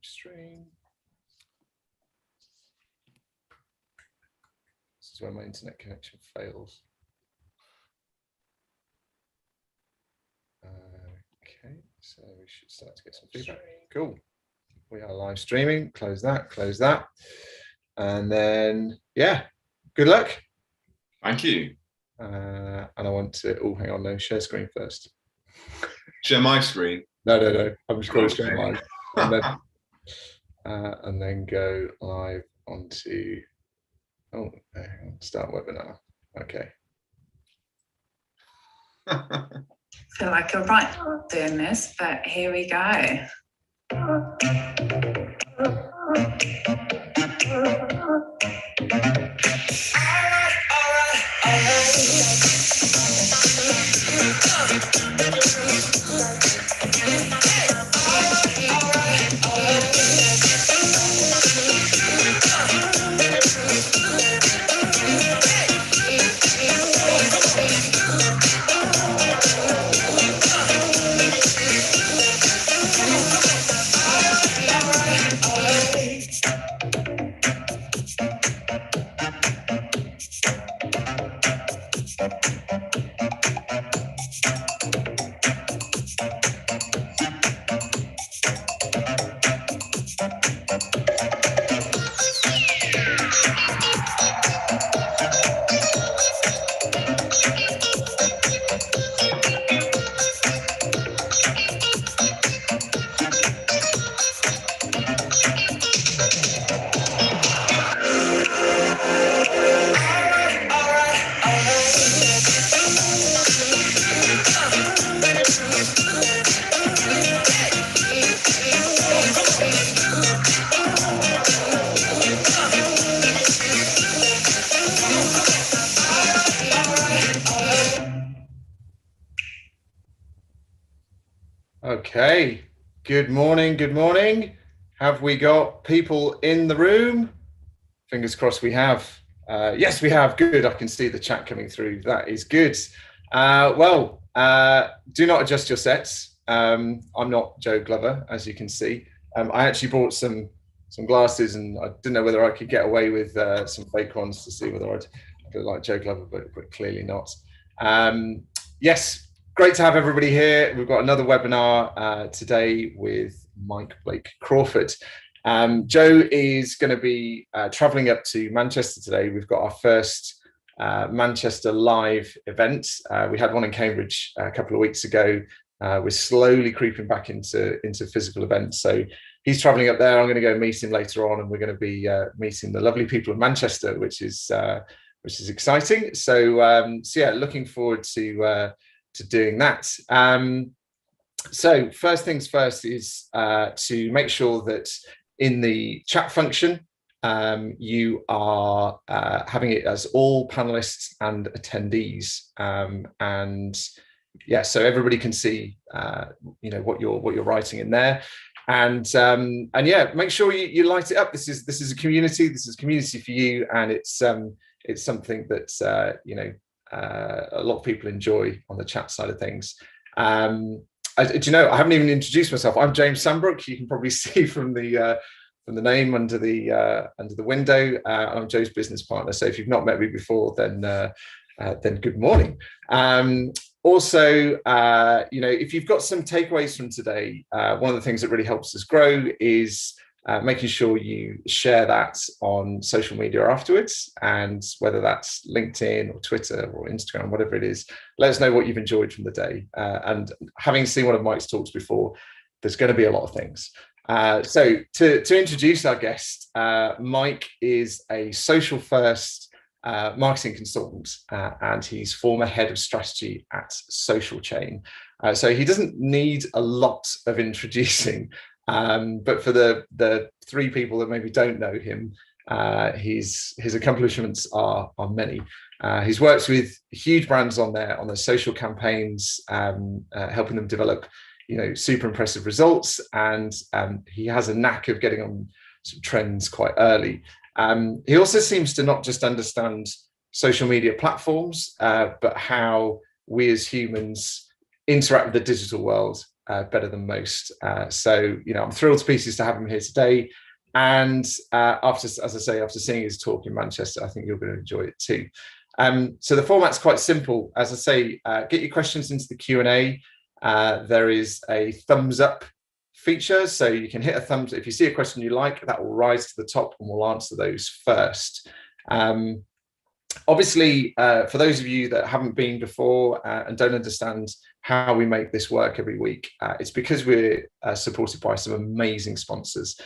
stream. This is where my internet connection fails. Okay, so we should start to get some feedback. Cool. We are live streaming. Close that. And then, yeah, good luck. Thank you. And I want to, oh, hang on, no, share screen first. Share my screen? No. I'm just going to share mine. And then go live onto, oh, hang on, start webinar. Okay. I feel like a right doing this, but here we go. Okay, good morning. Have we got people in the room? Fingers crossed we have. Yes, we have. Good, I can see the chat coming through. That is good. Do not adjust your sets. I'm not Joe Glover, as you can see. I actually bought some glasses and I didn't know whether I could get away with some fake ones to see whether I'd look like Joe Glover, but clearly not. Yes. Great to have everybody here. We've got another webinar today with Blake-Crawford. Joe is going to be traveling up to Manchester today. We've got our first Manchester live event. We had one in Cambridge a couple of weeks ago. We're slowly creeping back into physical events. So he's traveling up there. I'm going to go meet him later on, and we're going to be meeting the lovely people of Manchester, which is exciting. So yeah, looking forward to doing that. So first things first is to make sure that in the chat function, you are having it as all panelists and attendees. And yeah, so everybody can see, what you're writing in there. And yeah, make sure you light it up. This is a community. This is community for you, and it's something that a lot of people enjoy on the chat side of things. I haven't even introduced myself. I'm James Sambrook. You can probably see from the name under the window. I'm Joe's business partner. So if you've not met me before, then good morning. Also, if you've got some takeaways from today, one of the things that really helps us grow is making sure you share that on social media afterwards, and whether that's LinkedIn or Twitter or Instagram, whatever it is, let us know what you've enjoyed from the day. And having seen one of Mike's talks before, there's going to be a lot of things. So to introduce our guest, Mike is a social first marketing consultant, and he's former head of strategy at Social Chain. So he doesn't need a lot of introducing. But for the three people that maybe don't know him, his accomplishments are many. He's worked with huge brands on their social campaigns, helping them develop, super impressive results. And he has a knack of getting on some trends quite early. He also seems to not just understand social media platforms, but how we as humans interact with the digital world better than most. So, I'm thrilled to pieces to have him here today. And after seeing his talk in Manchester, I think you're going to enjoy it too. So the format's quite simple. As I say, get your questions into the Q&A. There is a thumbs up feature, so you can hit a thumbs. If you see a question you like, that will rise to the top and we'll answer those first. Obviously, for those of you that haven't been before and don't understand how we make this work every week, it's because we're supported by some amazing sponsors.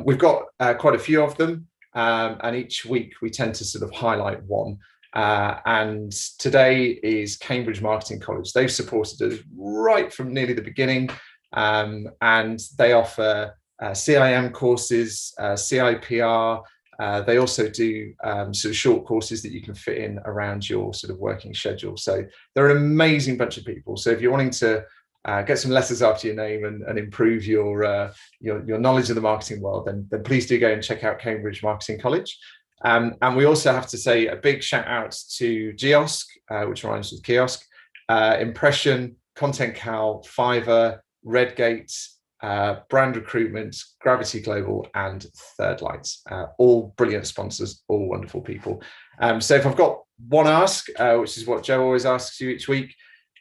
We've got quite a few of them, and each week we tend to sort of highlight one. And today is Cambridge Marketing College. They've supported us right from nearly the beginning, and they offer CIM courses, CIPR. They also do sort of short courses that you can fit in around your sort of working schedule. So they're an amazing bunch of people. So if you're wanting to get some letters after your name and improve your knowledge of the marketing world, then please do go and check out Cambridge Marketing College. And we also have to say a big shout out to Kiosk, which rhymes with kiosk, Impression, Content Cal, Fiverr, Redgate, Brand Recruitment, Gravity Global, and Third Lights. All brilliant sponsors, all wonderful people. So if I've got one ask, which is what Joe always asks you each week,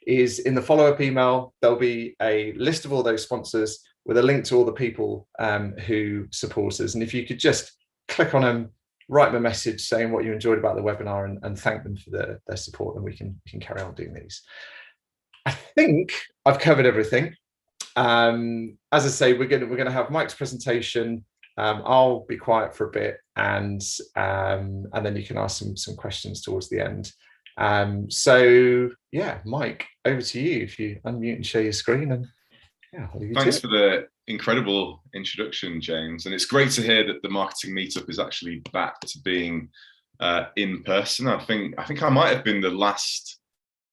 is in the follow-up email, there'll be a list of all those sponsors with a link to all the people who support us. And if you could just click on them, write them a message saying what you enjoyed about the webinar and thank them for their support, and we can carry on doing these. I think I've covered everything. As I say, we're gonna have Mike's presentation. I'll be quiet for a bit, and then you can ask some questions towards the end. So yeah, Mike, over to you. If you unmute and share your screen, and yeah, thanks for the incredible introduction, James. And it's great to hear that the marketing meetup is actually back to being in person. I think I might have been the last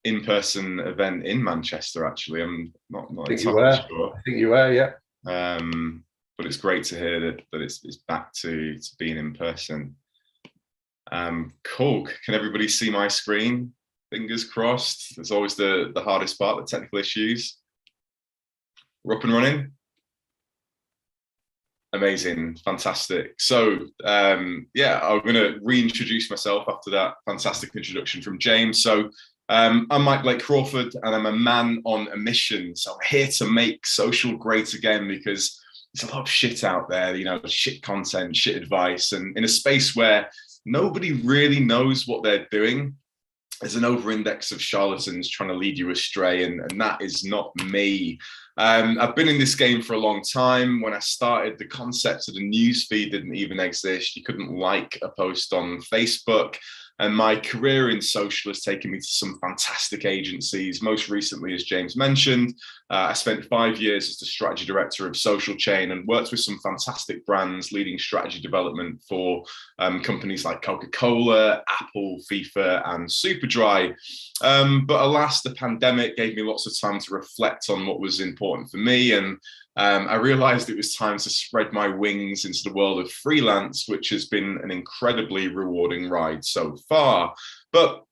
in-person event in Manchester. Actually, I'm not entirely sure. I think you were, yeah. But it's great to hear that it's back to being in person. Cool. Can everybody see my screen? Fingers crossed. There's always the hardest part, the technical issues. We're up and running. Amazing, fantastic. So yeah, I'm going to reintroduce myself after that fantastic introduction from James. So I'm Mike Blake-Crawford, and I'm a man on a mission. So I'm here to make social great again, because there's a lot of shit out there, shit content, shit advice, and in a space where nobody really knows what they're doing, there's an over-index of charlatans trying to lead you astray, and that is not me. I've been in this game for a long time. When I started, the concept of the news feed didn't even exist. You couldn't like a post on Facebook. And my career in social has taken me to some fantastic agencies. Most recently, as James mentioned, I spent 5 years as the strategy director of Social Chain and worked with some fantastic brands leading strategy development for companies like Coca-Cola, Apple, FIFA, and Superdry. But alas, the pandemic gave me lots of time to reflect on what was important for me, and I realized it was time to spread my wings into the world of freelance, which has been an incredibly rewarding ride so far. But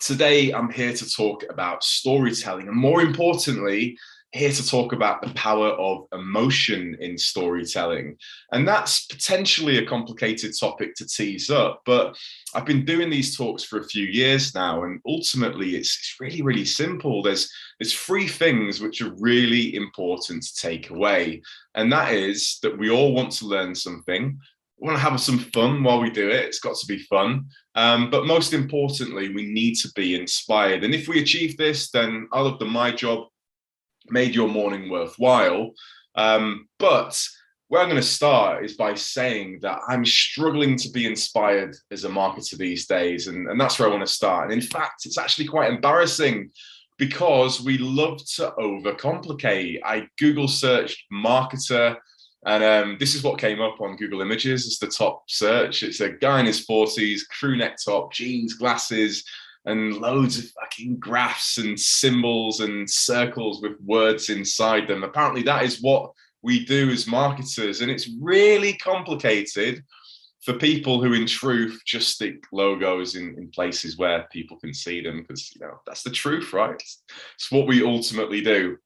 today I'm here to talk about storytelling, and more importantly, here to talk about the power of emotion in storytelling. And that's potentially a complicated topic to tease up, but I've been doing these talks for a few years now, and ultimately it's really, really simple. There's 3 things which are really important to take away. And that is that we all want to learn something. We want to have some fun while we do it. It's got to be fun. But most importantly, we need to be inspired. And if we achieve this, then I'll have done my job, made your morning worthwhile. But where I'm going to start is by saying that I'm struggling to be inspired as a marketer these days. And that's where I want to start. And in fact, it's actually quite embarrassing, because we love to overcomplicate. I Google searched marketer, and this is what came up on Google Images as the top search. It's a guy in his 40s, crew neck top, jeans, glasses, and loads of fucking graphs and symbols and circles with words inside them. Apparently that is what we do as marketers, and it's really complicated for people who in truth just stick logos in places where people can see them, because that's the truth, right? It's what we ultimately do.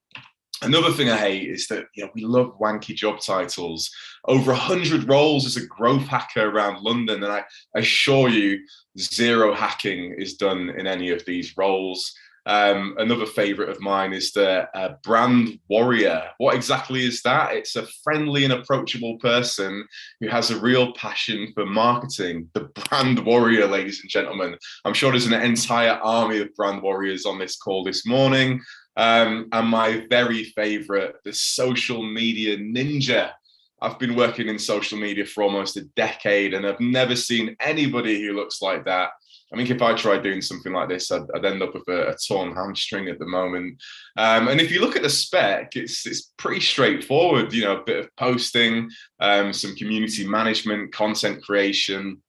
Another thing I hate is that, you know, we love wanky job titles. Over 100 roles as a growth hacker around London, and I assure you, zero hacking is done in any of these roles. Another favorite of mine is the brand warrior. What exactly is that? It's a friendly and approachable person who has a real passion for marketing. The brand warrior, ladies and gentlemen. I'm sure there's an entire army of brand warriors on this call this morning. And my very favorite, the social media ninja. I've been working in social media for almost a decade, and I've never seen anybody who looks like that. I think if I tried doing something like this, I'd end up with a torn hamstring at the moment. And if you look at the spec, it's pretty straightforward. You know, a bit of posting, some community management, content creation,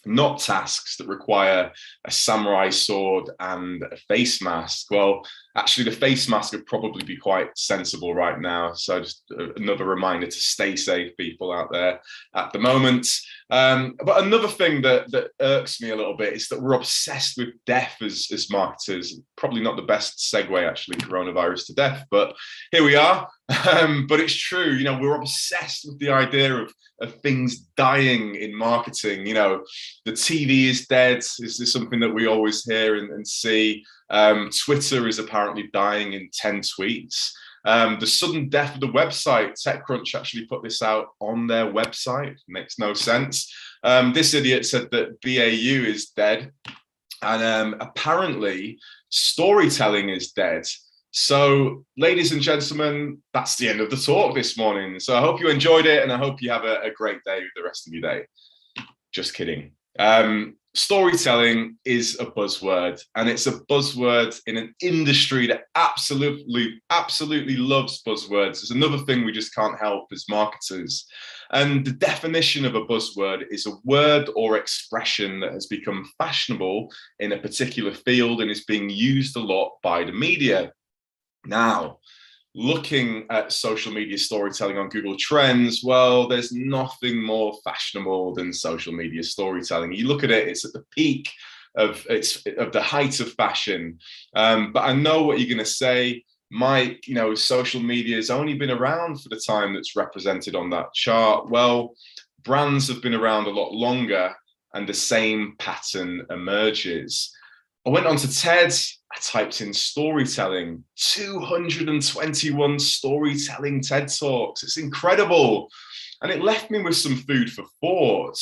not tasks that require a samurai sword and a face mask. Well, actually, the face mask would probably be quite sensible right now. So just another reminder to stay safe, people out there at the moment. But another thing that irks me a little bit is that we're obsessed with death as marketers. Probably not the best segue, actually, coronavirus to death, but here we are. But it's true, you know, we're obsessed with the idea of things dying in marketing. You know, the TV is dead. Is something that we always hear and see. Twitter is apparently dying in 10 tweets. The sudden death of the website, TechCrunch actually put this out on their website. Makes no sense. This idiot said that BAU is dead. And apparently storytelling is dead. So, ladies and gentlemen, that's the end of the talk this morning. So I hope you enjoyed it, and I hope you have a great day with the rest of your day. Just kidding. Storytelling is a buzzword, and it's a buzzword in an industry that absolutely loves buzzwords. It's another thing we just can't help as marketers. And the definition of a buzzword is a word or expression that has become fashionable in a particular field and is being used a lot by the media. Now, looking at social media storytelling on Google Trends, well, there's nothing more fashionable than social media storytelling. You look at it, it's at the peak of the height of fashion. But I know what you're going to say, Mike. You know, social media has only been around for the time that's represented on that chart. Well, brands have been around a lot longer, and the same pattern emerges. I went onto TED, I typed in storytelling, 221 storytelling TED Talks. It's incredible. And it left me with some food for thought.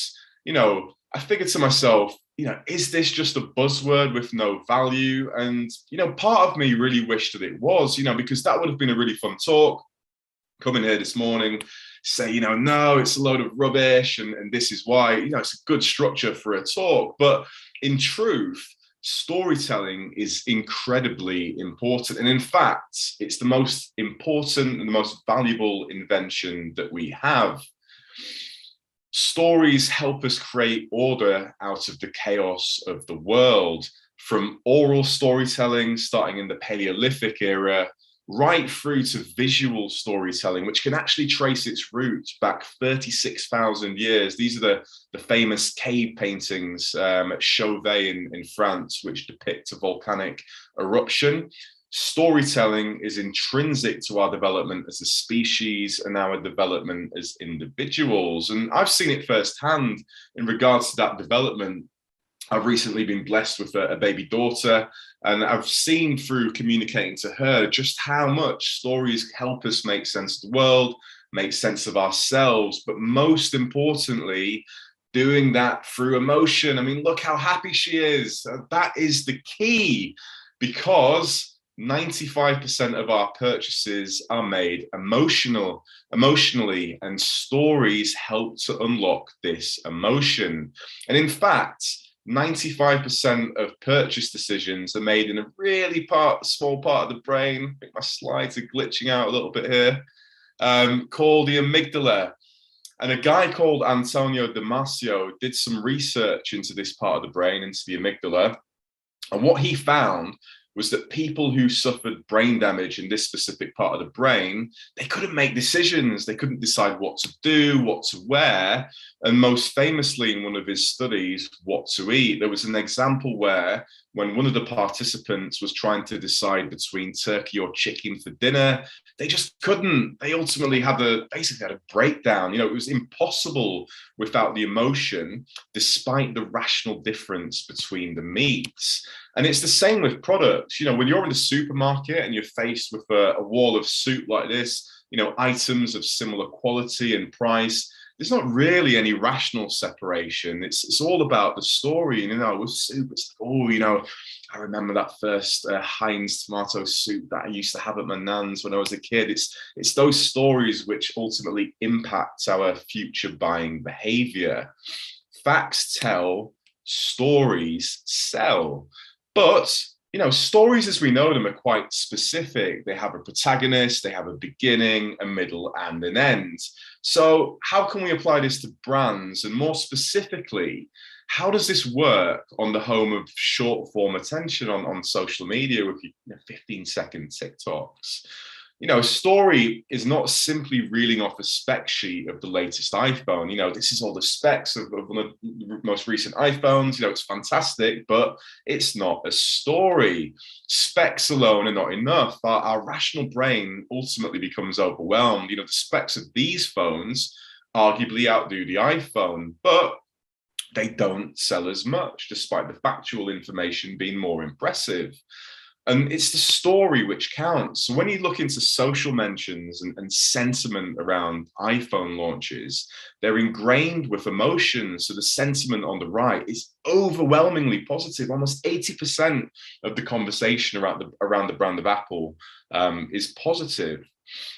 You know, I figured to myself, you know, is this just a buzzword with no value? And, you know, part of me really wished that it was, you know, because that would have been a really fun talk. Come in here this morning, say, you know, no, it's a load of rubbish, and this is why, you know, it's a good structure for a talk. But in truth, storytelling is incredibly important. And in fact, it's the most important and the most valuable invention that we have. Stories help us create order out of the chaos of the world, from oral storytelling starting in the Paleolithic era, right through to visual storytelling, which can actually trace its roots back 36,000 years. These are the famous cave paintings at Chauvet in France, which depict a volcanic eruption. Storytelling is intrinsic to our development as a species and our development as individuals. And I've seen it firsthand in regards to that development. I've recently been blessed with a baby daughter, and I've seen through communicating to her just how much stories help us make sense of the world, make sense of ourselves, but most importantly, doing that through emotion. I mean, look how happy she is. That is the key, because 95% of our purchases are made emotionally, and stories help to unlock this emotion. And in fact, 95% of purchase decisions are made in a really small part of the brain. I think my slides are glitching out a little bit here, called the amygdala. And a guy called Antonio Damasio did some research into this part of the brain, into the amygdala. And what he found was that people who suffered brain damage in this specific part of the brain, they couldn't make decisions. They couldn't decide what to do, what to wear. And most famously in one of his studies, what to eat. There was an example where when one of the participants was trying to decide between turkey or chicken for dinner. They just couldn't. They ultimately basically had a breakdown. You know, it was impossible without the emotion, despite the rational difference between the meats. And it's the same with products. You know, when you're in the supermarket and you're faced with a wall of soup like this, you know, items of similar quality and price, there's not really any rational separation. It's all about the story. And, you know, with soup, it's like, oh, you know, I remember that first Heinz tomato soup that I used to have at my nan's when I was a kid. It's those stories which ultimately impact our future buying behavior. Facts tell, stories sell. But, you know, stories as we know them are quite specific. They have a protagonist, they have a beginning, a middle, and an end. So how can we apply this to brands? And more specifically, how does this work on the home of short form attention on social media with 15-second TikToks? You know, a story is not simply reeling off a spec sheet of the latest iPhone. You know, this is all the specs of one of the most recent iPhones. You know, it's fantastic, but it's not a story. Specs alone are not enough. Our rational brain ultimately becomes overwhelmed. You know, the specs of these phones arguably outdo the iPhone, but they don't sell as much, despite the factual information being more impressive. And it's the story which counts. So when you look into social mentions and sentiment around iPhone launches, they're ingrained with emotion. So the sentiment on the right is overwhelmingly positive. Almost 80% of the conversation around the brand of Apple is positive.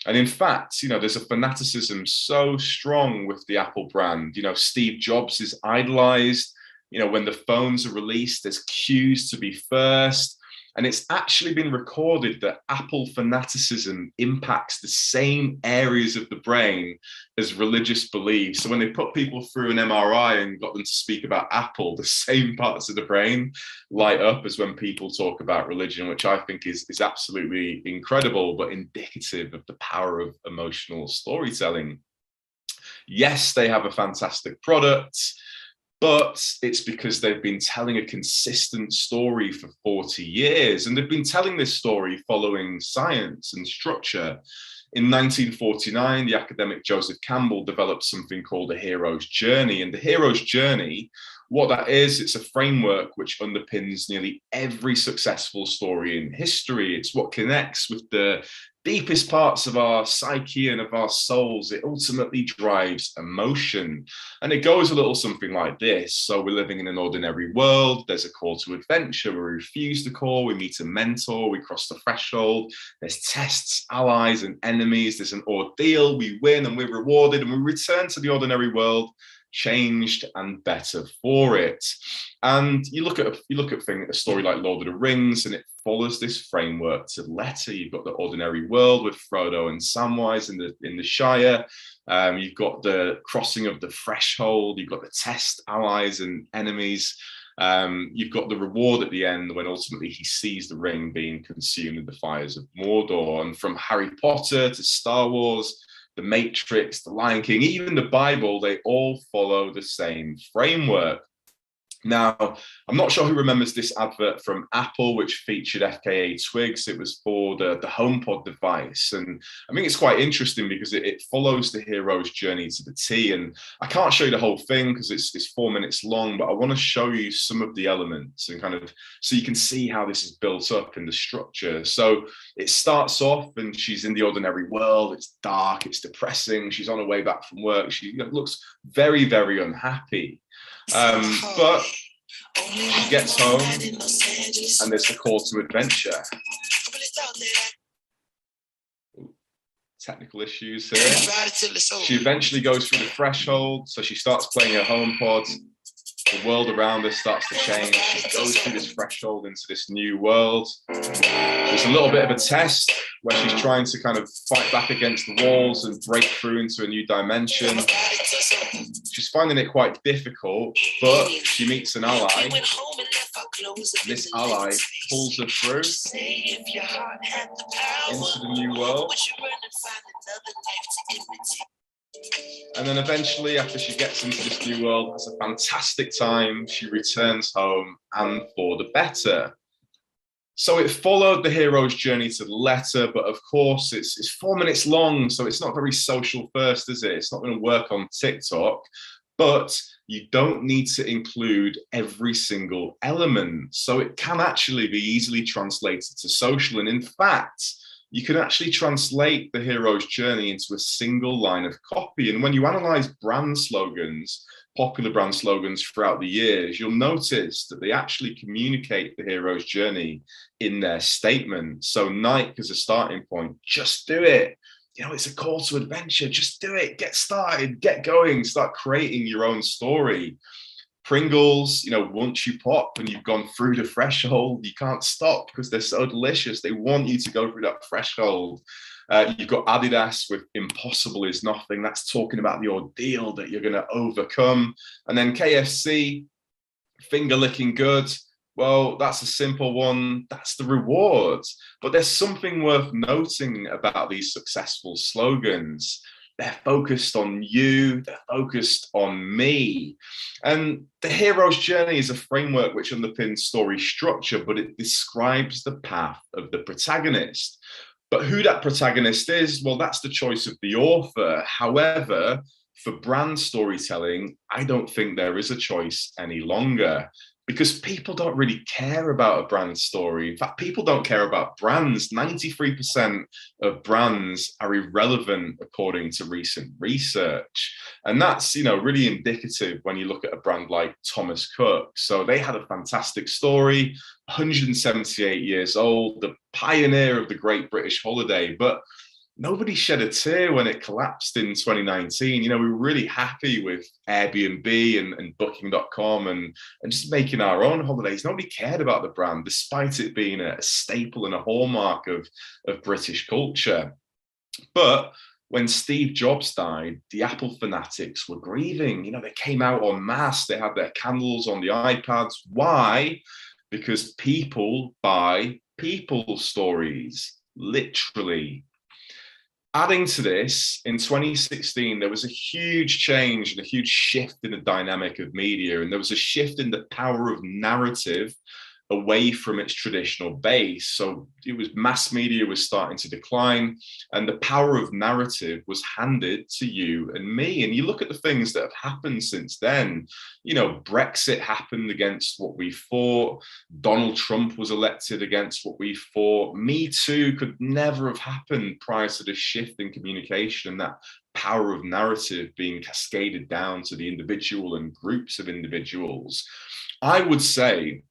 And in fact, you know, there's a fanaticism so strong with the Apple brand. You know, Steve Jobs is idolized. You know, when the phones are released, there's queues to be first. And it's actually been recorded that Apple fanaticism impacts the same areas of the brain as religious beliefs. So when they put people through an MRI and got them to speak about Apple, the same parts of the brain light up as when people talk about religion, which I think is absolutely incredible, but indicative of the power of emotional storytelling. Yes, they have a fantastic product, but it's because they've been telling a consistent story for 40 years. And they've been telling this story following science and structure. In 1949, the academic Joseph Campbell developed something called a hero's journey. And the hero's journey, what that is, it's a framework which underpins nearly every successful story in history. It's what connects with the deepest parts of our psyche and of our souls. It ultimately drives emotion. And it goes a little something like this. So we're living in an ordinary world. There's a call to adventure. We refuse the call. We meet a mentor. We cross the threshold. There's tests, allies, and enemies. There's an ordeal. We win and we're rewarded. And we return to the ordinary world, changed and better for it. And you look at a story like Lord of the Rings, and it follows this framework to the letter. You've got the ordinary world with Frodo and Samwise in the Shire. You've got the crossing of the threshold. You've got the test, allies and enemies. You've got the reward at the end when ultimately he sees the ring being consumed in the fires of Mordor. And from Harry Potter to Star Wars, The Matrix, The Lion King, even the Bible, they all follow the same framework. Now, I'm not sure who remembers this advert from Apple, which featured FKA Twigs. It was for the HomePod device. And I think it's quite interesting because it follows the hero's journey to the T. And I can't show you the whole thing because it's 4 minutes long, but I want to show you some of the elements and kind of so you can see how this is built up in the structure. So it starts off and she's in the ordinary world. It's dark, it's depressing. She's on her way back from work. She looks very, very unhappy. But she gets home and there's the call to adventure. Technical issues here. She eventually goes through the threshold, so she starts playing her HomePod. The world around her starts to change. She goes through this threshold into this new world. There's a little bit of a test where she's trying to kind of fight back against the walls and break through into a new dimension. She's finding it quite difficult, but she meets an ally. This ally pulls her through into the new world. And then eventually, after she gets into this new world, has a fantastic time. She returns home, and for the better. So it followed the hero's journey to the letter, but of course it's 4 minutes long, so it's not very social first, is it? It's not going to work on TikTok, but you don't need to include every single element. So it can actually be easily translated to social. And in fact, you can actually translate the hero's journey into a single line of copy. And when you analyze brand slogans, popular brand slogans throughout the years, you'll notice that they actually communicate the hero's journey in their statement. So Nike as a starting point, just do it. You know, it's a call to adventure. Just do it. Get started, get going, start creating your own story. Pringles, you know, once you pop and you've gone through the threshold, you can't stop because they're so delicious. They want you to go through that threshold. You've got Adidas with impossible is nothing. That's talking about the ordeal that you're going to overcome. And then KFC, finger licking good. Well, that's a simple one. That's the rewards. But there's something worth noting about these successful slogans. They're focused on you, they're focused on me. And the hero's journey is a framework which underpins story structure, but it describes the path of the protagonist. But who that protagonist is, well, that's the choice of the author. However, for brand storytelling, I don't think there is a choice any longer, because people don't really care about a brand story. In fact, people don't care about brands. 93% of brands are irrelevant according to recent research. And that's, you know, really indicative when you look at a brand like Thomas Cook. So they had a fantastic story, 178 years old, the pioneer of the Great British Holiday, but nobody shed a tear when it collapsed in 2019. You know, we were really happy with Airbnb and Booking.com and just making our own holidays. Nobody cared about the brand, despite it being a staple and a hallmark of British culture. But when Steve Jobs died, the Apple fanatics were grieving. You know, they came out en masse. They had their candles on the iPads. Why? Because people buy people stories, literally. Adding to this, in 2016, there was a huge change and a huge shift in the dynamic of media, and there was a shift in the power of narrative away from its traditional base. So it was mass media was starting to decline, and the power of narrative was handed to you and me. And you look at the things that have happened since then. You know, Brexit happened against what we fought. Donald Trump was elected against what we fought. Me Too could never have happened prior to this shift in communication and that power of narrative being cascaded down to the individual and groups of individuals. I would say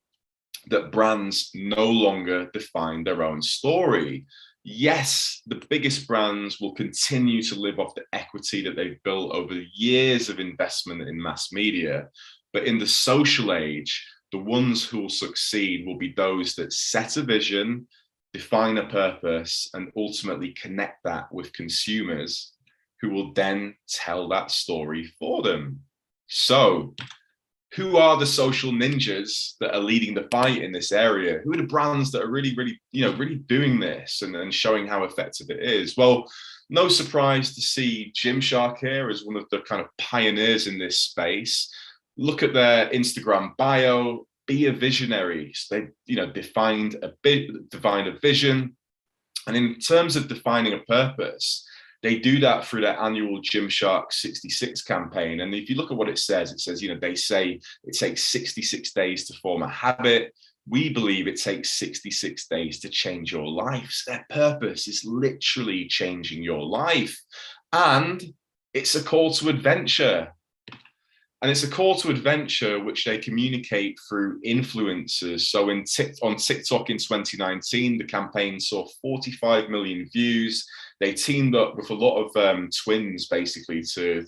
that brands no longer define their own story. Yes, the biggest brands will continue to live off the equity that they've built over years of investment in mass media. But in the social age, the ones who will succeed will be those that set a vision, define a purpose, and ultimately connect that with consumers who will then tell that story for them. So, who are the social ninjas that are leading the fight in this area? Who are the brands that are really doing this and showing how effective it is? Well, no surprise to see Gymshark here as one of the kind of pioneers in this space. Look at their Instagram bio, be a visionary. So they, defined a vision. And in terms of defining a purpose, they do that through their annual Gymshark 66 campaign. And if you look at what it says, they say it takes 66 days to form a habit. We believe it takes 66 days to change your life. So their purpose is literally changing your life. And it's a call to adventure. And it's a call to adventure which they communicate through influencers. So on TikTok in 2019, the campaign saw 45 million views. They teamed up with a lot of twins, basically, to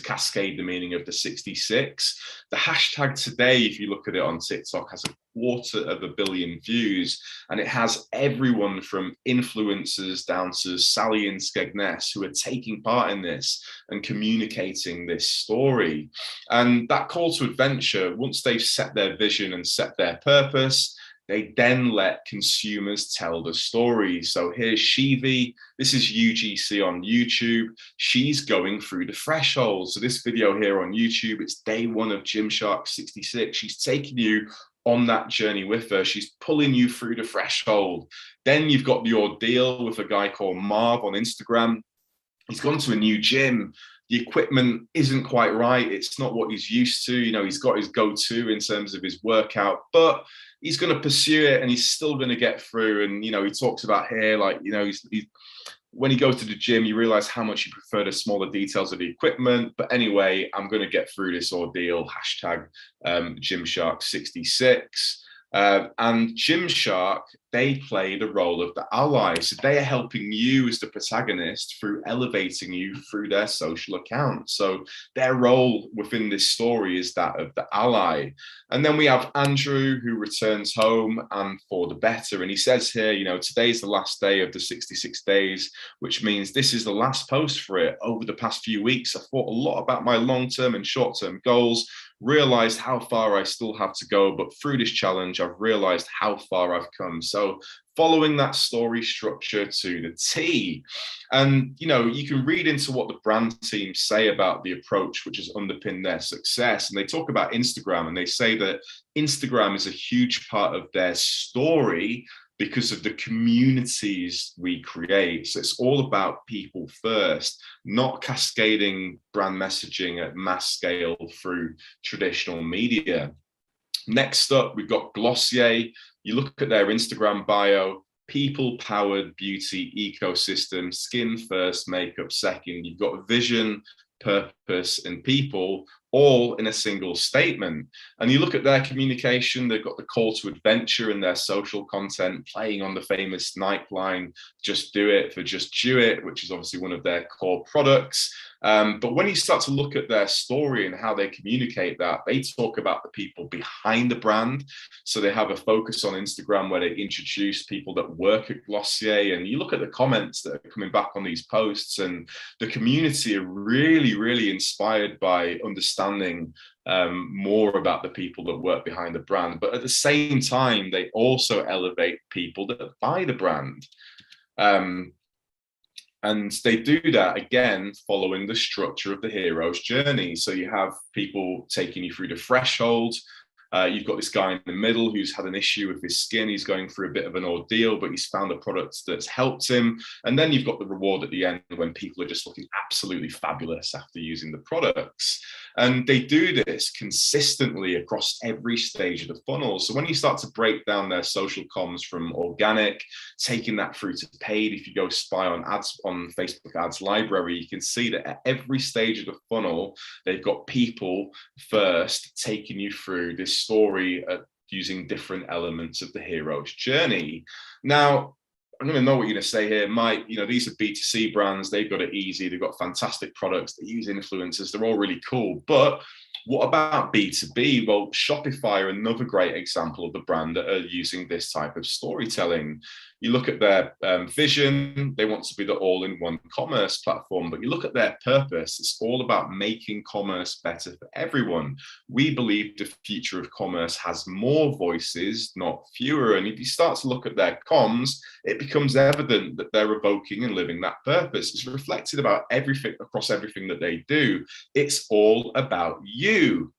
cascade the meaning of the 66. The hashtag today, if you look at it on TikTok, has 250 million views, and it has everyone from influencers down to Sally and Skegness who are taking part in this and communicating this story. And that call to adventure, once they've set their vision and set their purpose, They then let consumers tell the story. So here's Shivi. This is UGC on YouTube. She's going through the threshold. So this video here on YouTube, it's day one of Gymshark 66. She's taking you on that journey with her. She's pulling you through the threshold. Then you've got the ordeal with a guy called Marv on Instagram. He's gone to a new gym. The equipment isn't quite right. It's not what he's used to. You know, he's got his go-to in terms of his workout, but he's going to pursue it and he's still going to get through. And, you know, he talks about here, like, you know, when he goes to the gym, you realize how much you prefer the smaller details of the equipment. But anyway, I'm going to get through this ordeal. Hashtag Gymshark 66. And Gymshark, they play the role of the ally. So they are helping you as the protagonist through elevating you through their social accounts. So their role within this story is that of the ally. And then we have Andrew, who returns home and for the better. And he says here, you know, today's the last day of the 66 days, which means this is the last post for it. Over the past few weeks, I thought a lot about my long-term and short-term goals, realized how far I still have to go, but through this challenge, I've realized how far I've come. So following that story structure to the T. And, you know, you can read into what the brand team say about the approach, which has underpinned their success. And they talk about Instagram, and they say that Instagram is a huge part of their story because of the communities we create. So it's all about people first, not cascading brand messaging at mass scale through traditional media. Next up, we've got Glossier. You look at their Instagram bio, people-powered beauty ecosystem, skin first, makeup second. You've got vision, purpose, and people all in a single statement. And you look at their communication, they've got the call to adventure in their social content, playing on the famous Nike line, Just Do It for Just Do It, which is obviously one of their core products. But when you start to look at their story and how they communicate that, they talk about the people behind the brand. So they have a focus on Instagram where they introduce people that work at Glossier. And you look at the comments that are coming back on these posts, and the community are really, really inspired by understanding more about the people that work behind the brand. But at the same time, they also elevate people that buy the brand. And they do that, again, following the structure of the hero's journey. So you have people taking you through the threshold. You've got this guy in the middle who's had an issue with his skin. He's going through a bit of an ordeal, but he's found a product that's helped him. And then you've got the reward at the end when people are just looking absolutely fabulous after using the products. And they do this consistently across every stage of the funnel. So when you start to break down their social comms from organic, taking that through to paid, if you go spy on ads on Facebook ads library, you can see that at every stage of the funnel, they've got people first taking you through this story using different elements of the hero's journey. Now, I'm going to know what you're going to say here, Mike. You know, these are B2C brands. They've got it easy. They've got fantastic products. They use influencers. They're all really cool. But what about B2B? Well, Shopify are another great example of the brand that are using this type of storytelling. You look at their vision, they want to be the all-in-one commerce platform, but you look at their purpose, it's all about making commerce better for everyone. We believe the future of commerce has more voices, not fewer. And if you start to look at their comms, it becomes evident that they're evoking and living that purpose. It's reflected about everything, across everything that they do. It's all about you.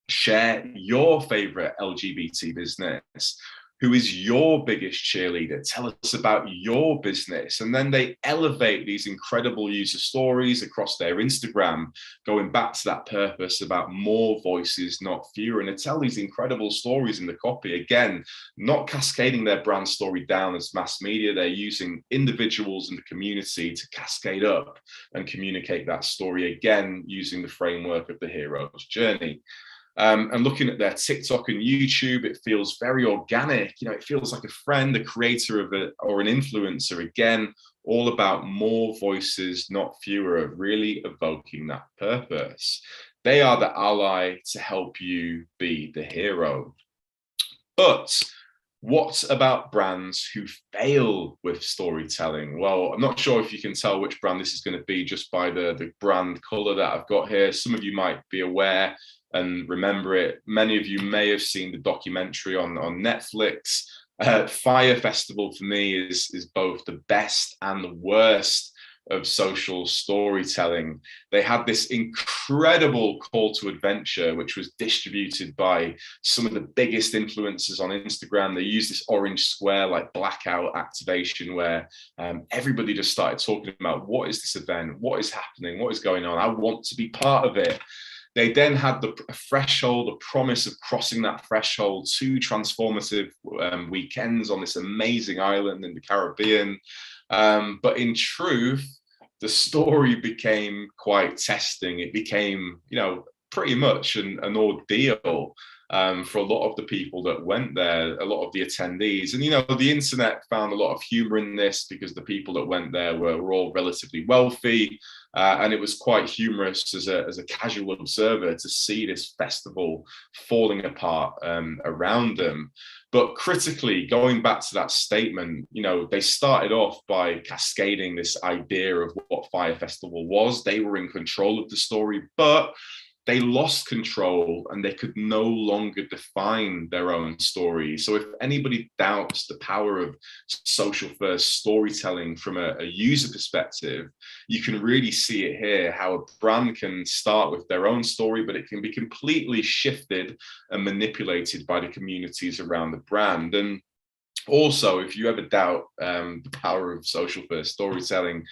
Share your favorite LGBT business. Who is your biggest cheerleader? Tell us about your business. And then they elevate these incredible user stories across their Instagram, going back to that purpose about more voices, not fewer. And they tell these incredible stories in the copy. Again, not cascading their brand story down as mass media. They're using individuals in the community to cascade up and communicate that story, again, using the framework of the hero's journey. And looking at their TikTok and YouTube, it feels very organic. You know, it feels like a friend, a creator of it, or an influencer. Again, all about more voices, not fewer, of really evoking that purpose. They are the ally to help you be the hero. But What about brands who fail with storytelling? Well, I'm not sure if you can tell which brand this is going to be just by the brand color that I've got here. Some of you might be aware and remember it. Many of you may have seen the documentary on Netflix. Fire Festival for me is both the best and the worst of social storytelling. They had this incredible call to adventure, which was distributed by some of the biggest influencers on Instagram. They used this orange square, like blackout activation, where everybody just started talking about, what is this event? What is happening? What is going on? I want to be part of it. They then had the threshold, the promise of crossing that threshold, 2 transformative weekends on this amazing island in the Caribbean. But in truth, the story became quite testing. It became, pretty much an ordeal for a lot of the people that went there, a lot of the attendees. And, the internet found a lot of humor in this because the people that went there were all relatively wealthy. And it was quite humorous as a casual observer to see this festival falling apart around them. But critically, going back to that statement, they started off by cascading this idea of what Fire Festival was. They were in control of the story, but they lost control and they could no longer define their own story. So if anybody doubts the power of social first storytelling from a user perspective, you can really see it here, how a brand can start with their own story, but it can be completely shifted and manipulated by the communities around the brand. And also, if you ever doubt the power of social first storytelling,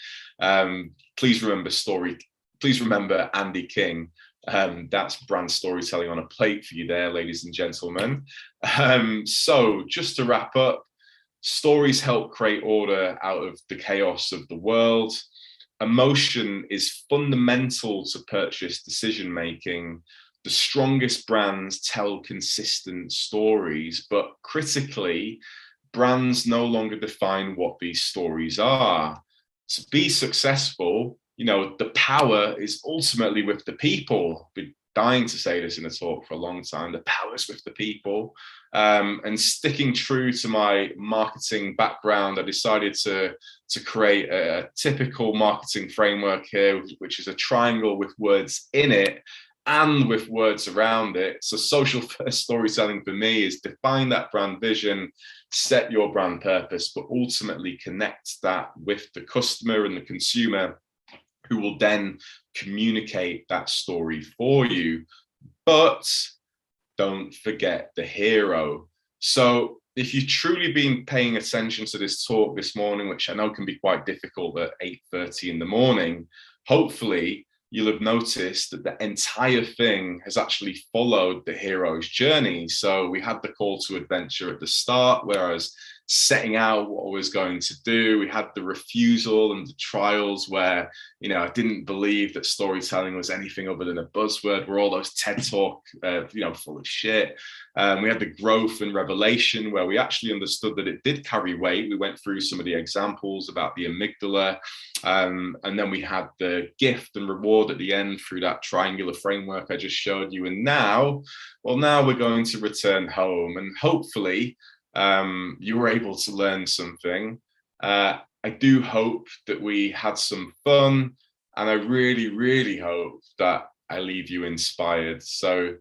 please remember Andy King. That's brand storytelling on a plate for you there, ladies and gentlemen. So just to wrap up, stories help create order out of the chaos of the world. Emotion is fundamental to purchase decision making. The strongest brands tell consistent stories, but critically, brands no longer define what these stories are. To be successful, the power is ultimately with the people. Been dying to say this in a talk for a long time. The power is with the people. And sticking true to my marketing background, I decided to create a typical marketing framework here, which is a triangle with words in it and with words around it. So social first storytelling for me is define that brand vision, set your brand purpose, but ultimately connect that with the customer and the consumer, who will then communicate that story for you. But don't forget the hero. So if you've truly been paying attention to this talk this morning, which I know can be quite difficult at 8:30 in the morning, hopefully you'll have noticed that the entire thing has actually followed the hero's journey. So we had the call to adventure at the start, where I was setting out what I was going to do. We had the refusal and the trials where, I didn't believe that storytelling was anything other than a buzzword, where all those TED Talk, full of shit. We had the growth and revelation, where we actually understood that it did carry weight. We went through some of the examples about the amygdala. And then we had the gift and reward at the end through that triangular framework I just showed you. And now we're going to return home, and hopefully you were able to learn something. I do hope that we had some fun, and I really, really hope that I leave you inspired. So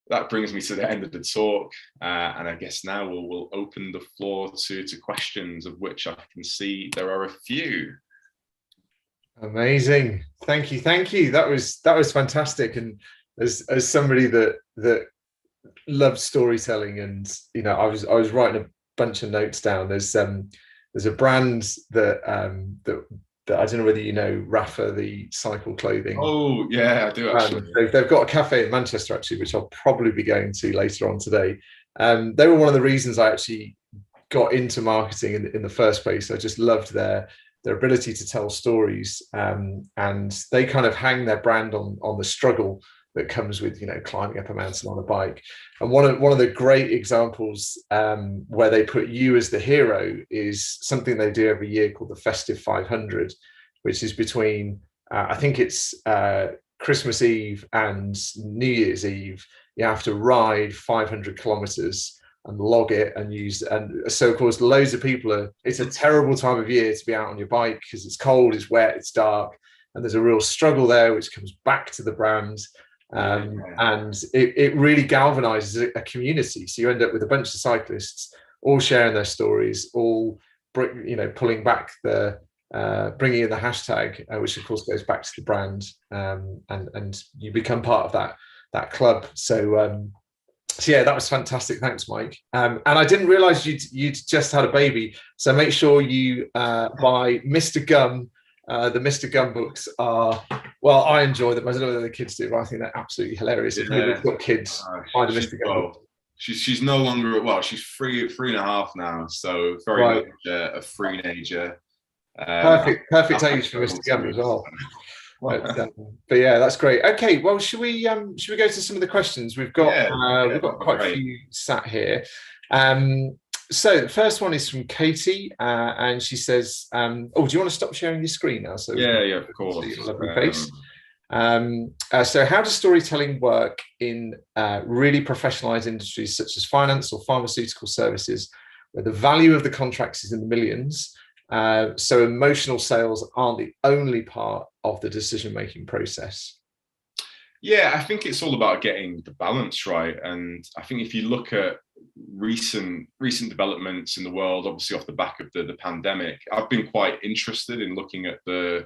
that brings me to the end of the talk, and I guess now we'll open the floor to questions, of which I can see there are a few. Amazing, thank you. That was fantastic. And as somebody that loves storytelling, and I was writing a bunch of notes down. There's a brand that I don't know whether you know, Rafa, the cycle clothing. Oh yeah, I do actually. They've got a cafe in Manchester actually, which I'll probably be going to later on today. They were one of the reasons I actually got into marketing in the first place. I just loved their ability to tell stories, and they kind of hang their brand on the struggle that comes with climbing up a mountain on a bike. And one of the great examples where they put you as the hero is something they do every year called the Festive 500, which is between I think it's Christmas Eve and New Year's Eve. You have to ride 500 kilometers and log it and use. And so of course loads of people it's a terrible time of year to be out on your bike because it's cold, it's wet, it's dark, and there's a real struggle there which comes back to the brand. And it really galvanizes a community. So you end up with a bunch of cyclists all sharing their stories, all pulling back the bringing in the hashtag, which of course goes back to the brand, and you become part of that club. So yeah, that was fantastic. Thanks, Mike. And I didn't realize you'd just had a baby, so make sure you buy Mr. Gum. The Mr. Gum books are, well, I enjoy them. I don't know whether the kids do, but I think they're absolutely hilarious. If you've got kids, buy the Mr. Gum books. She's no longer, well, she's three and a half now, so very much a free-nager. Perfect age for Mr. Gum as well. But yeah, that's great. Okay, well, should we go to some of the questions? We've got quite a few sat here. So the first one is from Katie, and she says, "Oh, do you want to stop sharing your screen now?" So yeah, of course. Your lovely face. So how does storytelling work in really professionalized industries such as finance or pharmaceutical services, where the value of the contracts is in the millions? So emotional sales aren't the only part of the decision-making process. Yeah, I think it's all about getting the balance right. And I think if you look at recent developments in the world, obviously off the back of the pandemic, I've been quite interested in looking at the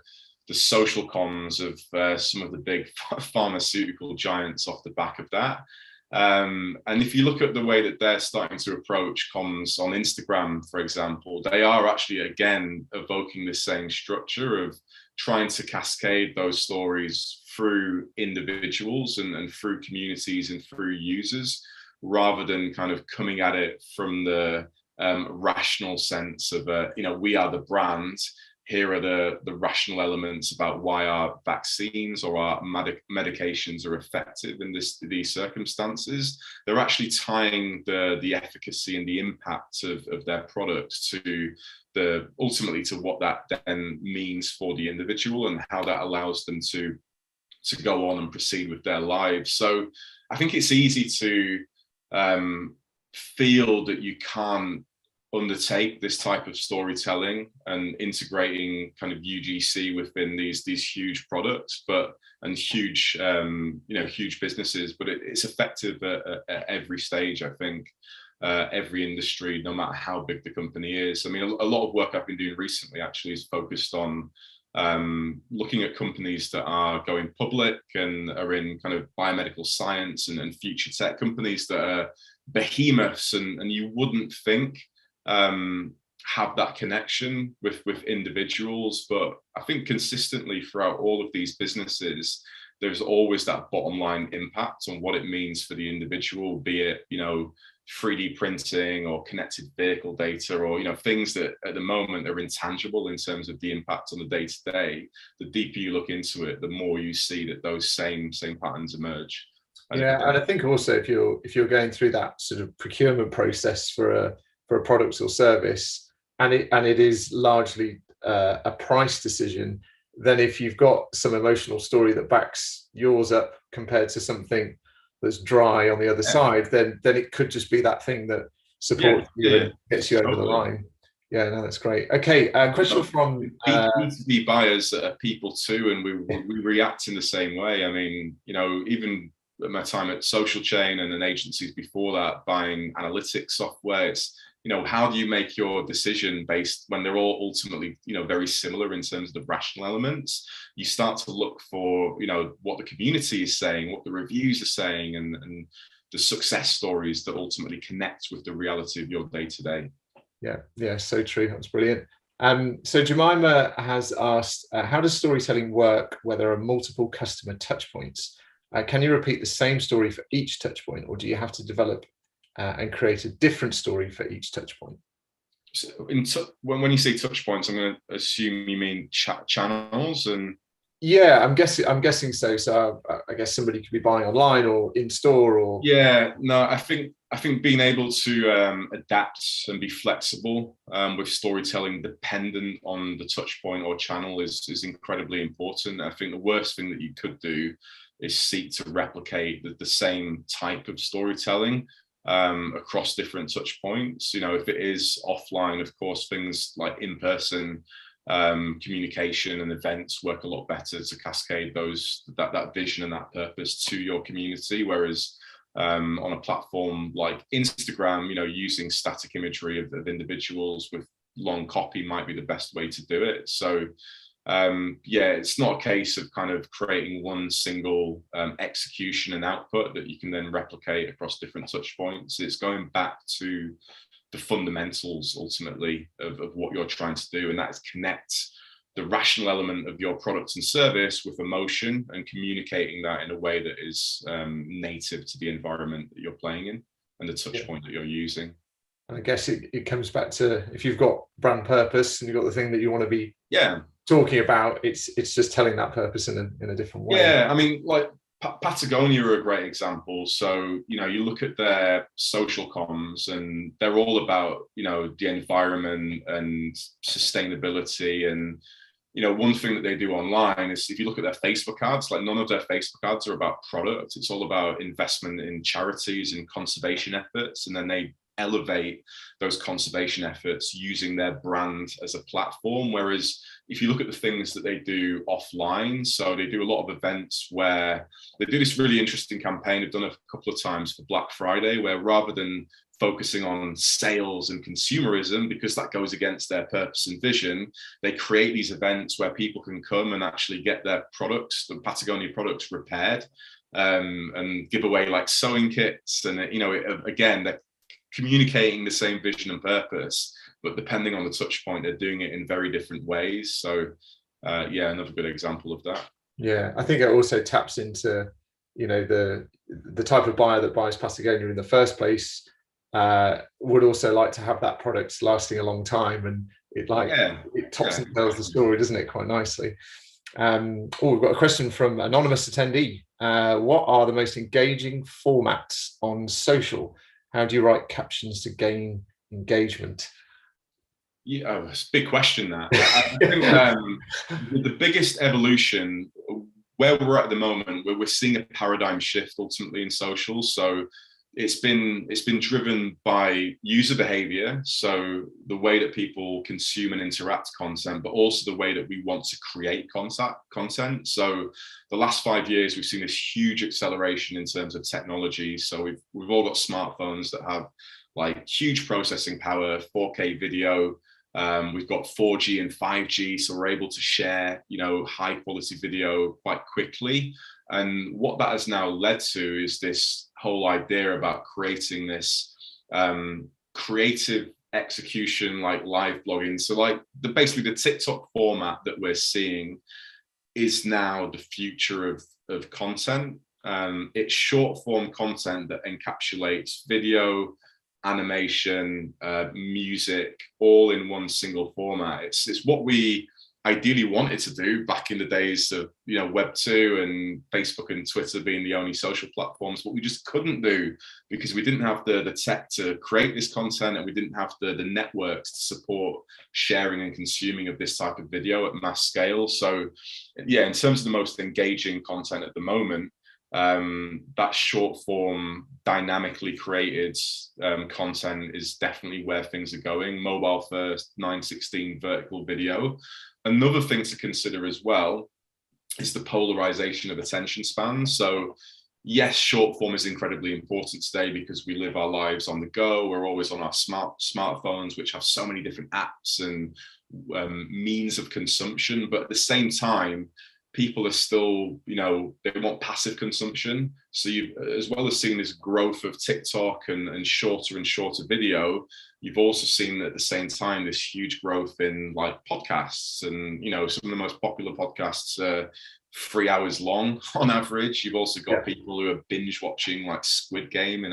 social cons of some of the big pharmaceutical giants off the back of that. And if you look at the way that they're starting to approach comms on Instagram, for example, they are actually, again, evoking the same structure of trying to cascade those stories through individuals and through communities and through users, rather than kind of coming at it from the rational sense of, we are the brand. Here are the rational elements about why our vaccines or our medications are effective in these circumstances. They're actually tying the efficacy and the impact of their products to ultimately to what that then means for the individual and how that allows them to go on and proceed with their lives. So I think it's easy to feel that you can't undertake this type of storytelling and integrating kind of UGC within these huge products, and huge huge businesses, but it's effective at every stage. I think every industry, no matter how big the company is. I mean, a lot of work I've been doing recently actually is focused on looking at companies that are going public and are in kind of biomedical science and future tech companies that are behemoths, and you wouldn't think have that connection with individuals. But I think consistently throughout all of these businesses, there's always that bottom line impact on what it means for the individual, be it 3D printing or connected vehicle data, or things that at the moment are intangible in terms of the impact on the day-to-day. The deeper you look into it, the more you see that those same patterns emerge. And I think also if you're going through that sort of procurement process for a product or service, and it is largely a price decision, then if you've got some emotional story that backs yours up compared to something that's dry on the other side, then it could just be that thing that supports you and gets you over the line. Yeah, no, that's great. Okay, question from B2B buyers are people too, and we react in the same way. I mean, even at my time at Social Chain and then agencies before that, buying analytics software, it's how do you make your decision based when they're all ultimately very similar in terms of the rational elements? You start to look for what the community is saying, what the reviews are saying, and the success stories that ultimately connect with the reality of your day-to-day. Yeah, so true. That's brilliant. So Jemima has asked, how does storytelling work where there are multiple customer touch points? Can you repeat the same story for each touch point, or do you have to develop and create a different story for each touch point? So when you say touch points, I'm going to assume you mean channels. And yeah, I'm guessing so. So I guess somebody could be buying online or in store, or I think being able to adapt and be flexible with storytelling dependent on the touch point or channel is incredibly important. I think the worst thing that you could do is seek to replicate the same type of storytelling across different touch points. You know, if it is offline, of course, things like in-person communication and events work a lot better to cascade that vision and that purpose to your community. Whereas on a platform like Instagram, you know, using static imagery of individuals with long copy might be the best way to do it. So yeah, it's not a case of kind of creating one single execution and output that you can then replicate across different touch points. It's going back to the fundamentals ultimately of what you're trying to do, and that is connect the rational element of your product and service with emotion and communicating that in a way that is native to the environment that you're playing in and the touch point that you're using. And I guess it comes back to, if you've got brand purpose and you've got the thing that you want to be talking about, it's just telling that purpose in a different way. Yeah, I mean, like Patagonia are a great example. So, you know, you look at their social comms and they're all about, you know, the environment and sustainability. And, you know, one thing that they do online is, if you look at their Facebook ads, like none of their Facebook ads are about product. It's all about investment in charities and conservation efforts. And then they elevate those conservation efforts using their brand as a platform. Whereas if you look at the things that they do offline, so they do a lot of events where they do this really interesting campaign. They've done it a couple of times for Black Friday, where rather than focusing on sales and consumerism, because that goes against their purpose and vision, they create these events where people can come and actually get their products, the Patagonia products, repaired, and give away like sewing kits. And, you know, again, they're communicating the same vision and purpose, but depending on the touch point, they're doing it in very different ways. So yeah, another good example of that. Yeah, I think it also taps into, you know, the type of buyer that buys Patagonia in the first place would also like to have that product lasting a long time, and it tops and tells the story, doesn't it, quite nicely. We've got a question from anonymous attendee. What are the most engaging formats on social? How do you write captions to gain engagement? Yeah, it's a big question, that. I think the biggest evolution where we're at the moment, where we're seeing a paradigm shift ultimately in social. So it's been driven by user behavior, so the way that people consume and interact content, but also the way that we want to create content. So the last 5 years, we've seen this huge acceleration in terms of technology. So we've all got smartphones that have like huge processing power, 4K video. We've got 4G and 5G, so we're able to share, you know, high quality video quite quickly. And what that has now led to is this whole idea about creating this creative execution, like live blogging. So like basically the TikTok format that we're seeing is now the future of content. It's short form content that encapsulates video, animation, music, all in one single format. It's what we ideally wanted to do back in the days of, you know, Web 2 and Facebook and Twitter being the only social platforms, but we just couldn't do because we didn't have the tech to create this content, and we didn't have the networks to support sharing and consuming of this type of video at mass scale. So yeah, in terms of the most engaging content at the moment, that short form, dynamically created content is definitely where things are going. Mobile first, 9:16 vertical video. Another thing to consider as well is the polarization of attention span. So yes, short form is incredibly important today because we live our lives on the go. We're always on our smartphones, which have so many different apps and means of consumption. But at the same time, people are still, you know, they want passive consumption. So you, as well as seeing this growth of TikTok and shorter video, you've also seen at the same time this huge growth in like podcasts. And, you know, some of the most popular podcasts are 3 hours long on average. You've also got people who are binge watching like Squid Game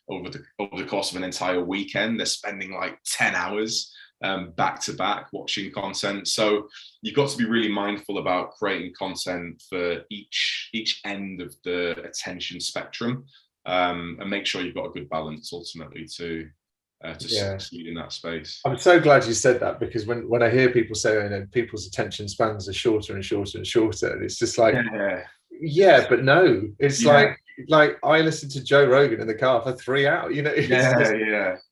over the course of an entire weekend. They're spending like 10 hours back to back watching content. So you've got to be really mindful about creating content for each end of the attention spectrum, and make sure you've got a good balance ultimately to succeed in that space. I'm so glad you said that, because when I hear people say, you know, people's attention spans are shorter and shorter and shorter, and it's just like, yeah, but no, it's like like I listened to Joe Rogan in the car for 3 hours. You know,